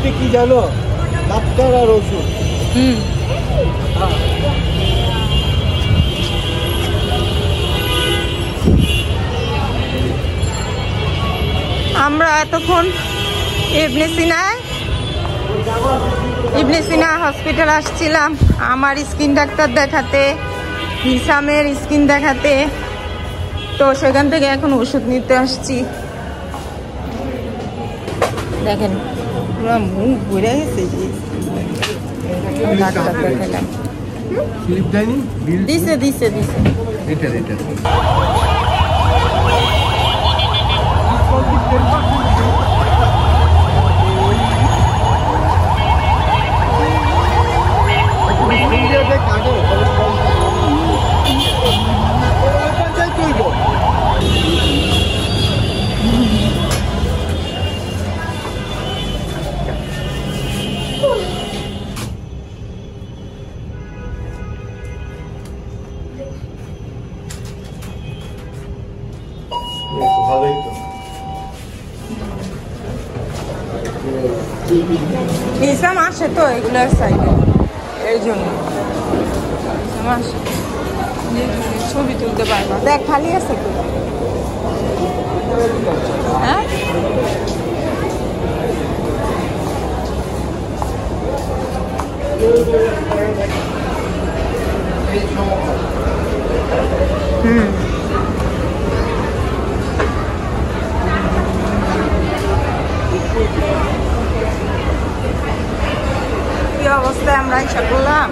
হচ্ছে কি জানো, ডাক্তার আর ওষুধ। আমরা এতক্ষণ ইবনে সিনা হসপিটাল আসছিলাম আমার স্কিন ডাক্তার দেখাতে, হিসামের স্কিন দেখাতে। তো সেখান থেকে এখন ওষুধ নিতে আসছি। দেখেন পুরো মুখ ঘুরে গেছে। ডাক্তার দেখালাম, দিছে দিছে দিছে। হিসাম আসে তো এগুলোর সাইডে, এই জন্য ছবি তুলতে পারবো। দেখ খালি আছে তো, হ্যাঁ কি অবস্থায় আমরা এসে বললাম।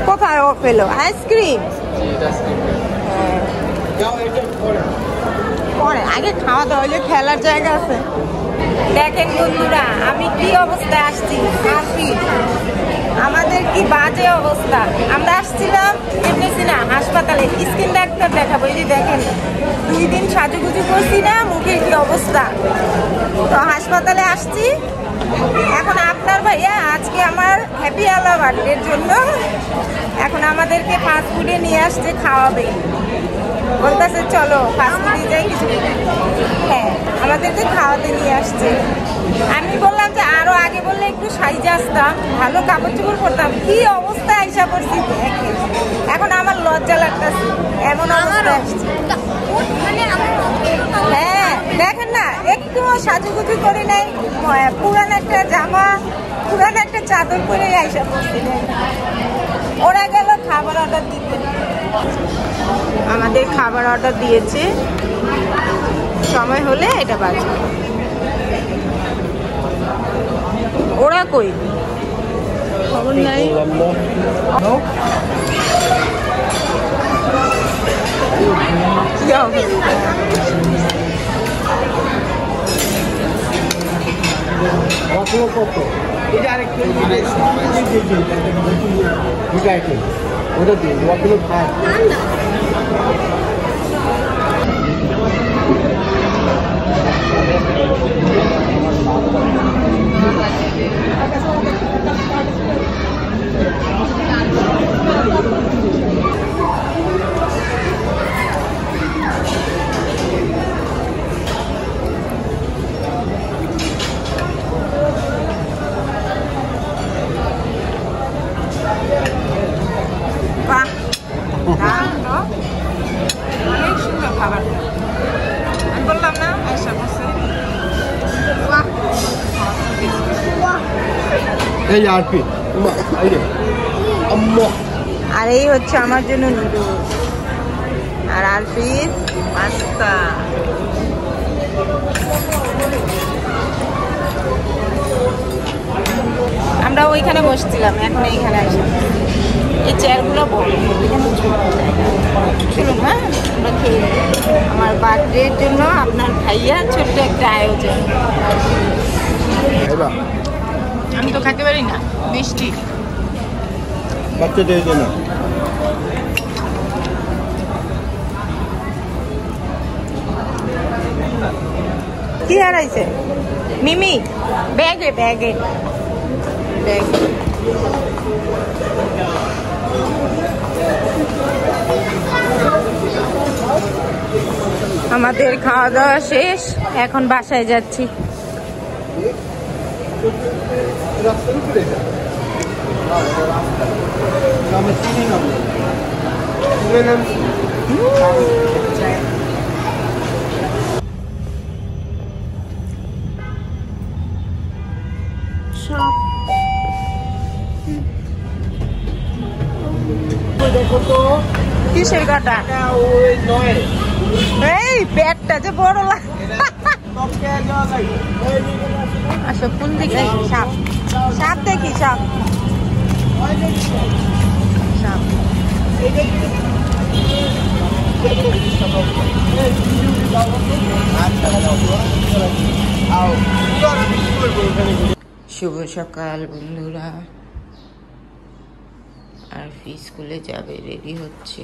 কোথায় ও পেলো আইসক্রিম? পরে আগে খাওয়া দাওয়া হইলে খেলার জায়গা আছে। দেখেন বন্ধুরা আমি কি অবস্থায় আসছি, আমাদের কি বাজে অবস্থা। আমরা আসছিলাম ইবনে সিনা হাসপাতালে স্কিন ডাক্তার দেখাবো। এই যে দেখেন 2 দিন সাজুগুজু করছি না, মুখের কি অবস্থা। তো হাসপাতালে আসছি। এখন আপনার ভাইয়া আজকে আমার হ্যাপি আলা বার্থডের জন্য এখন আমাদেরকে ফাস্ট ফুডে নিয়ে আসছে, খাওয়াবে। বলতেছে চলো ফাস্ট ফুডে যাই কিছু। হ্যাঁ আমাদেরকে খাওয়াতে নিয়ে আসছে। আমি বললাম যে আরো আগে বললে একটু সাইজে আসতাম, ভালো কাপড় চোপড় পরতাম। কি অবস্থায় আইসা পড়ছি এখন আমার লজ্জা লাগতেছে, এমন অবস্থা আসছে। হ্যাঁ দেখেন না একটু সাজুগুজু করে নাই, পুরান একটা জামা পুরান একটা চাদর পরে আইসা পড়ছি। ওরা গেল খাবার অর্ডার দিতে, আমাদের খাবার অর্ডার দিয়েছে, সময় হলে এটা বাজবে। ওরা কই খবর নাই। কি অবস্থা ওটা দিয়ে খায়। অনেক সুন্দর খাবারটা, আমি বললাম না আয়সা বসে। আর এই হচ্ছে আমার জন্য নুডলস, আর আরফির পাস্তা। আমরা ওইখানে বসছিলাম, এখন এইখানে আসি। এই চেয়ারগুলো বড়, এখানে ছোট জায়গা। চলুন হ্যাঁ আমরা খেয়ে নিই। আমার বার্থডের জন্য আপনার ভাইয়া ছোট্ট একটা আয়োজন। আমি তো খেতে পারি না মিষ্টি, বাচ্চাদের জন্য। কি হারাইছে মিমি? ব্যাগে ব্যাগে ব্যাগে। আমাদের খাওয়া দাওয়া শেষ, এখন বাসায় যাচ্ছি। রাস্তার উপরে এটা আমি চিনি না তুলে নামছি দেখো তো কিসের কাটা ওই নয় এই ব্যাগটা যে বড় লাগে আসো কোন দিকে সাপ সাপ দেখি সাপ সাপ শুভ সকাল বন্ধুরা আর স্কুলে যাবে রেডি হচ্ছে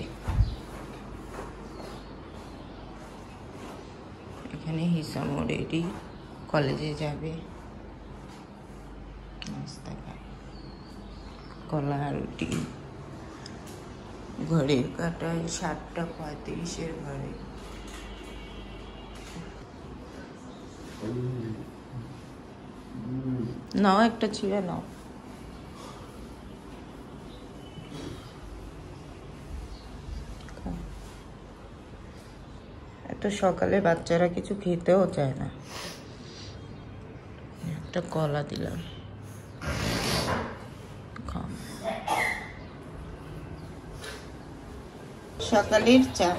এখানে হিসামও রেডি কলেজে যাবে নাস্তা খায় কলা রুটি ঘড়ির কাটায় 7:35 ঘরে নাও একটা ছিঁড়ে নাও এত সকালে বাচ্চারা কিছু খেতেও চায় না একটা কলা দিলাম সকালের চা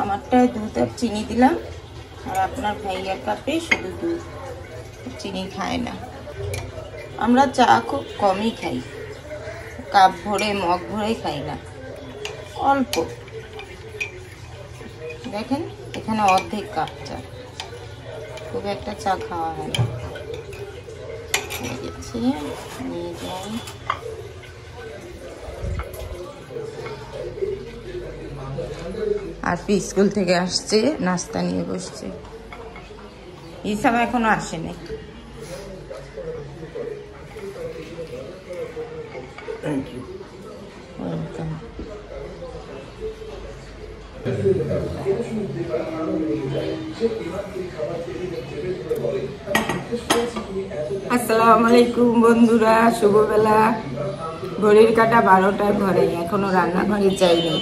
আমারটায় দুধ আর চিনি দিলাম আর আপনার ভাইয়ার কাপে শুধু দুধ চিনি খায় না আমরা চা খুব কমই খাই কাপ ভরে মগ ভরে খাই না অল্প দেখেন এখানে অর্ধেক কাপ চা খুব একটা চা খাওয়া হয় না নিয়ে যাই আর স্কুল থেকে আসছে নাস্তা নিয়ে বসছে হিসাব এখনো আসেনি ওয়েলকাম আসসালামু আলাইকুম বন্ধুরা শুভবেলা ঘড়ির কাটা 12টার ঘরে এখনো রান্নাঘরে যাইনি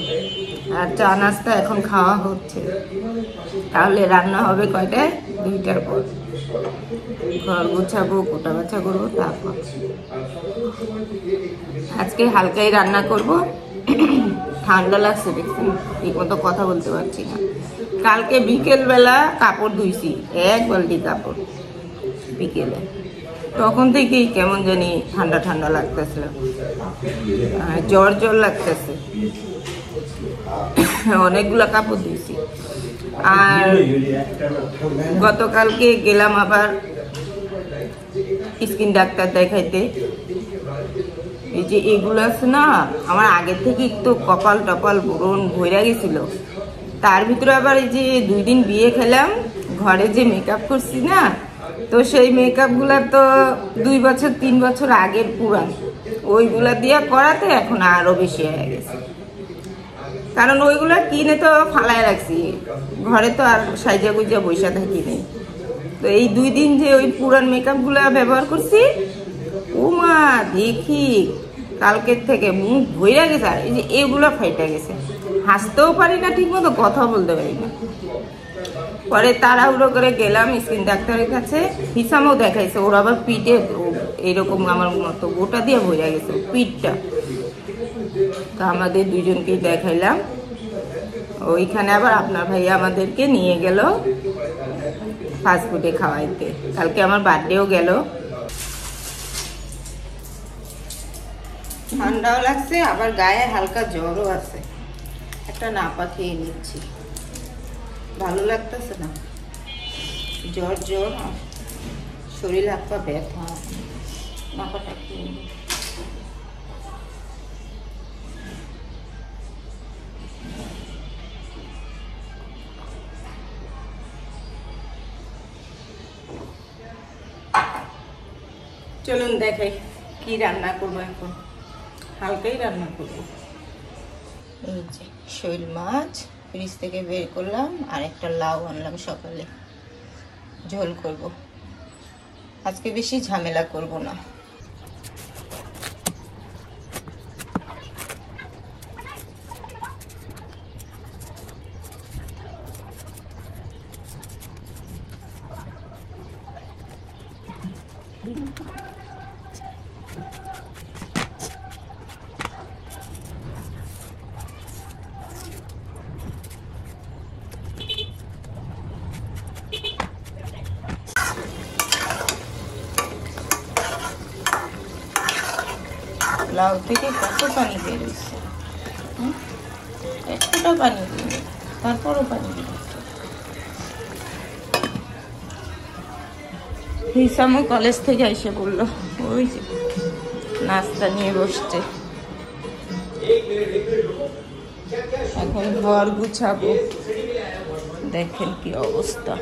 আর চা নাস্তা এখন খাওয়া হচ্ছে তাহলে রান্না হবে কয়টায় 2টার পর ঘর গোছাবো কোটা বাছা করবো তারপর আজকে হালকাই রান্না করব ঠান্ডা লাগছে দেখছেন ঠিক মতো কথা বলতে পারছি না কালকে বিকেলবেলা কাপড় ধুইছি 1 বালতি কাপড় বিকেলে তখন থেকেই কেমন জানি ঠান্ডা ঠান্ডা লাগতেছিল জ্বর জ্বর লাগতেছে অনেকগুলো কাপড় ধুইছি আর গতকালকে গেলাম আবার স্কিন ডাক্তার দেখাইতে এই যে এগুলো আছে না আমার আগে থেকে একটু কপাল টপাল ব্রণ ভইরা গেছিল তার ভিতরে আবার এই যে 2 দিন বিয়ে খেলাম ঘরে যে মেকআপ করছি না তো সেই মেকআপ গুলা তো 2 বছর 3 বছর আগের পুরান ওইগুলা দিয়ে করাতে এখন আরো বেশি হয়ে গেছে কারণ ওইগুলা কিনে তো ফালায় রাখছি ঘরে তো আর সাইজা গুজা বৈশা থাকি নেই তো এই 2 দিন যে ওই পুরান মেকআপ গুলা ব্যবহার করছি ও মা দেখি কালকের থেকে মুখ ভইরা গেছে আর এই যে এগুলো ফাইটা গেছে হাসতেও পারি না ঠিক মতো কথা বলতে পারি না পরে তাড়াহুড়ো করে গেলাম স্কিন ডাক্তারের কাছে হিসামও দেখাইছে ওর আবার পিঠে এরকম আমার মতো গোটা দিয়ে ভইরা গেছে পিঠটা তো আমাদের দুজনকেই দেখাইলাম ওইখানে আবার আপনার ভাইয়া আমাদেরকে নিয়ে গেল ফাস্টফুডে খাওয়াইতে কালকে আমার বার্থডেও গেল ঠান্ডাও লাগছে আবার গায়ে হালকা জ্বরও আছে একটা নাপা খেয়ে নিচ্ছি ভালো লাগতেছে না জ্বর জ্বর শরীর হাত পা ব্যথা নাপাটা খেয়ে নি চলুন দেখাই কি রান্না করবো এখন হালকাই রান্না করবো এই যে শৈল মাছ ফ্রিজ থেকে বের করলাম আর একটা লাউ আনলাম সকালে ঝোল করব। আজকে বেশি ঝামেলা করব না। লাউ থেকে কত পানি বেরোচ্ছে, এতটা পানি দিই, তারপরও পানি বেরোচ্ছে। হিসামও কলেজ থেকে এসে বললো, ওই যে নাস্তা নিয়ে বসছে। এখন ঘর গুছাবো, দেখেন কি অবস্থা।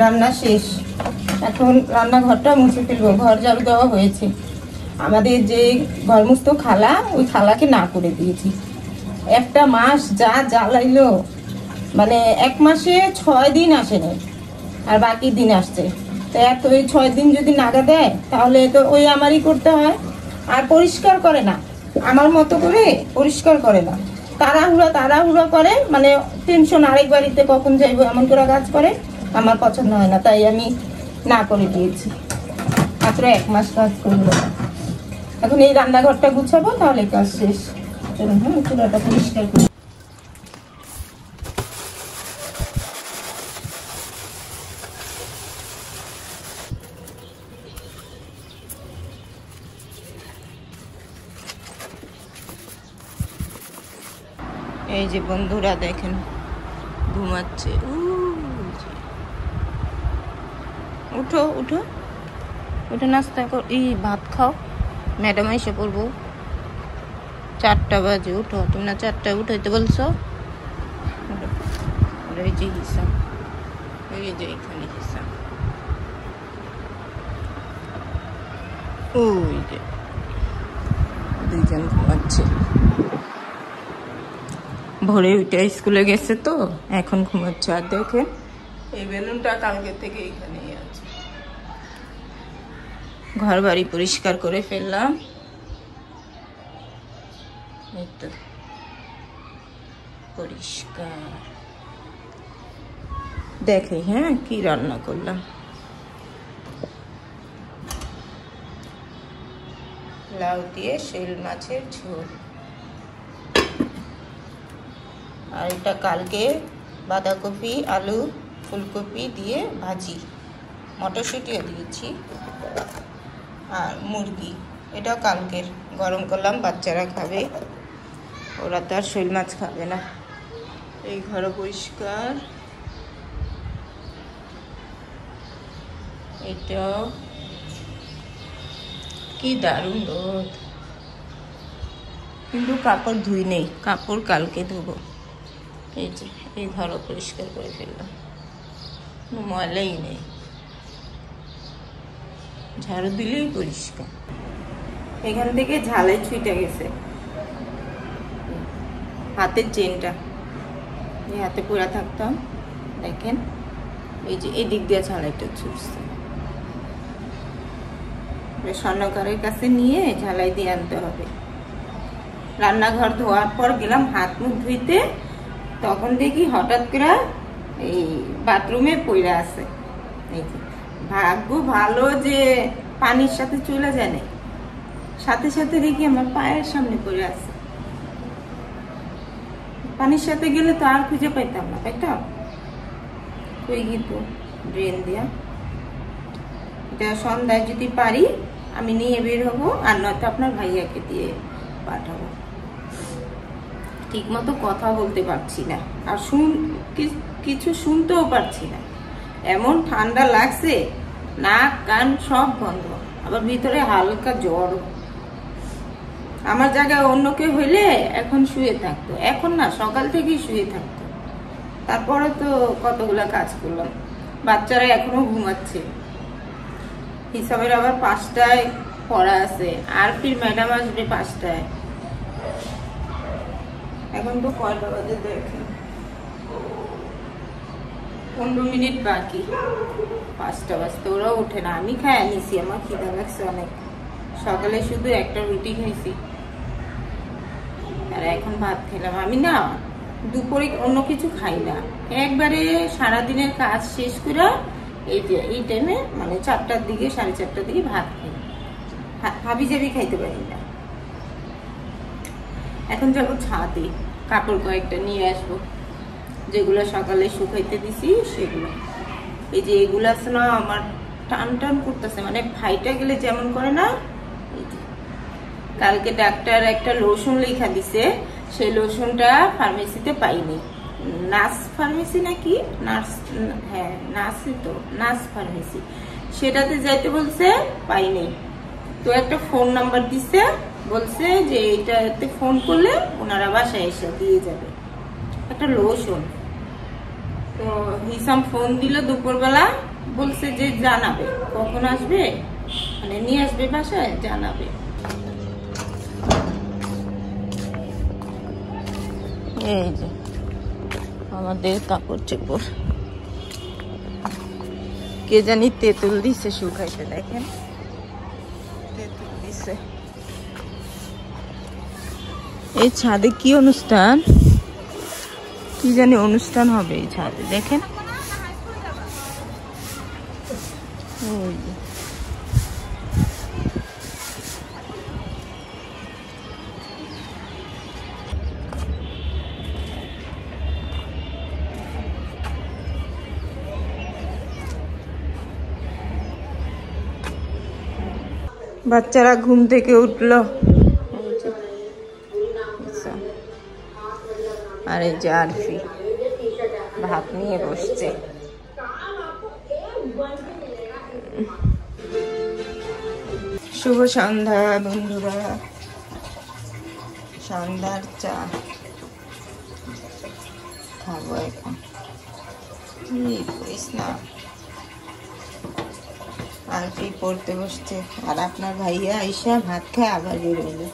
রান্না শেষ, এখন রান্নাঘরটা মুছে ফেলবো। ঘর ঝাড়ু দেওয়া হয়েছে। আমাদের যে ঘর মুছতো খালা, ওই খালাকে না করে দিয়েছি। একটা মাস যা জ্বালাইলো, মানে 1 মাসে 6 দিন আসেনি, আর বাকি দিন আসছে। তো এত ওই 6 দিন যদি নাগা দেয়, তাহলে তো ওই আমারই করতে হয়। আর পরিষ্কার করে না, আমার মতো করে পরিষ্কার করে না, তাড়াহুড়া করে, মানে টেনশন আরেক বাড়িতে কখন যাইবো এমন করে কাজ করে। আমার পছন্দ হয় না, তাই আমি না করে দিয়েছি। মাত্র 1 মাস কাজ করবো। এখন এই রান্নাঘরটা গুছাবো, তাহলে কাজ শেষ। হ্যাঁ, চুলাটা পরিষ্কার করি। এই যে বন্ধুরা দেখেন ঘুমাচ্ছে। উঠো উঠো উঠে নাস্তা কর, ভাত খাও, ম্যাডাম এসে পড়বো। 4টা বাজে, উঠো। তুমি না 4টায় উঠাইতে বলছো। এই যে হিসাব, এই যে এখানে হিসাব, ওই যে 2জন ঘুমাচ্ছে। ভোরে উঠে স্কুলে গেছে তো এখন ঘুমাচ্ছে। আর দেখেন এই বেলুনটা কালকে থেকে এখানেই আছে। ঘর বাড়ি পরিষ্কার করে ফেললাম। এই তো পরিষ্কার। দেখে হ্যাঁ কি রান্না করলাম। লাউ দিয়ে শৈল মাছের ঝোল। আর এটা কালকে বাঁধাকপি, আলু, ফুলকপি দিয়ে ভাজি, মটরশুঁটিও দিয়েছি। আর মুরগি, এটাও কালকের, গরম করলাম, বাচ্চারা খাবে। ওরা তো আর শৈল মাছ খাবে না। এই ঘর পরিষ্কার। এটাও কি দারুণ রোদ, কিন্তু কাপড় ধুই নেই, কাপড় কালকে ধুবো। এই যে এই ঘরও পরিষ্কার করে ফেললাম, ময়লাই নেই, ঝাড়ু দিলেই পরিষ্কার। এখান থেকে ঝালাই ছুটে গেছে। হাতের চেনটা এই হাতে পরে থাকতাম, দেখেন এই যে এই দিক দিয়ে ঝালাইটা ছুটছে। স্বর্ণকারের কাছে নিয়ে ঝালাই দিয়ে আনতে হবে। রান্নাঘর ধোয়ার পর গেলাম হাত মুখ ধুইতে, তখন দেখি হঠাৎ করে এই বাথরুমে পড়ে আছে। এই যে ভাগ্য ভালো যে পানির সাথে চলে যায় না, সাথে সাথে দেখি আমার পায়ের সামনে পড়ে আছে। পানির সাথে গেলে তো আর খুঁজে পাইতাম না, পাইতাম কই গিত ড্রেন দিয়া। এটা সন্ধ্যায় যদি পারি আমি নিয়ে বের হবো, আর নয়তো আপনার ভাইয়াকে দিয়ে পাঠাবো। ঠিক মতো কথা বলতে পারছি না, আর কিছু শুনতেও পারছি না। এমন ঠান্ডা লাগছে, নাক কান সব বন্ধ, আবার ভিতরে হালকা জ্বর। আমার জায়গায় অন্য কেউ হইলে এখন শুয়ে থাকতো, এখন না, সকাল থেকেই শুয়ে থাকতো। তারপরে তো কতগুলা কাজ করলাম। বাচ্চারা এখনো ঘুমাচ্ছে। হিসাবের আবার 5টায় পড়া আছে, আর ফির ম্যাডাম আসবে 5টায়। এখন তো কয়টা বাজে দেখেন, 15 মিনিট বাকি 5টা বাজতে। ওরাও ওঠে না, আমি খাই আনিছি, আমার খিদা লাগছে অনেক। সকালে শুধু একটা রুটি খাইছি, আর এখন ভাত খেলাম। আমি না দুপুরে অন্য কিছু খাই না, একবারে সারাদিনের কাজ শেষ করে এই টাইমে মানে 4টার দিকে 4:30টার দিকে ভাত খাই। হাবি জাবি খাইতে পারি না। এখন যাবো ছাদে, কাপড় কয়েকটা নিয়ে আসবো, যেগুলো সকালে শুকাইতে দিছি সেগুলো। এই যে এগুলো আছে না, আমার টান টান করতেছে, মানে ফাইটা গেলে যেমন করে না। কালকে ডাক্তার একটা লোশন লেখা দিছে, সেই লোশনটা ফার্মেসিতে পাইনি। নার্স ফার্মেসি নাকি, নার্স, হ্যাঁ নার্সই তো, নার্স ফার্মেসি, সেটাতে যাইতে বলছে, পাইনি। তো একটা ফোন নাম্বার দিছে, বলছে যে এটাতে ফোন করলে ওনারা বাসায় এসে দিয়ে যাবে একটা লোশন। তো হিসাম ফোন দিল দুপুরবেলা, বলছে যে জানাবে কখন আসবে, মানে নিয়ে আসবে বাসায়, জানাবে। এই যে আমাদের কাপড় চোপড়, কে জানি তেঁতুল দিছে শুকাইতে, দেখেন তেঁতুল দিছে। এই ছাদে কি অনুষ্ঠান, কি জানি অনুষ্ঠান হবে এই ছাদে, দেখেন। বাচ্চারা ঘুম থেকে উঠলো, আর এই যে আরফি ভাত নিয়ে বসছে। শুভ সন্ধ্যা বন্ধুরা, সন্ধ্যার চা খাবো এখন। না আরফি পড়তে বসছে, আর আপনার ভাইয়া আইসা ভাত খায় আবার বেরোলো।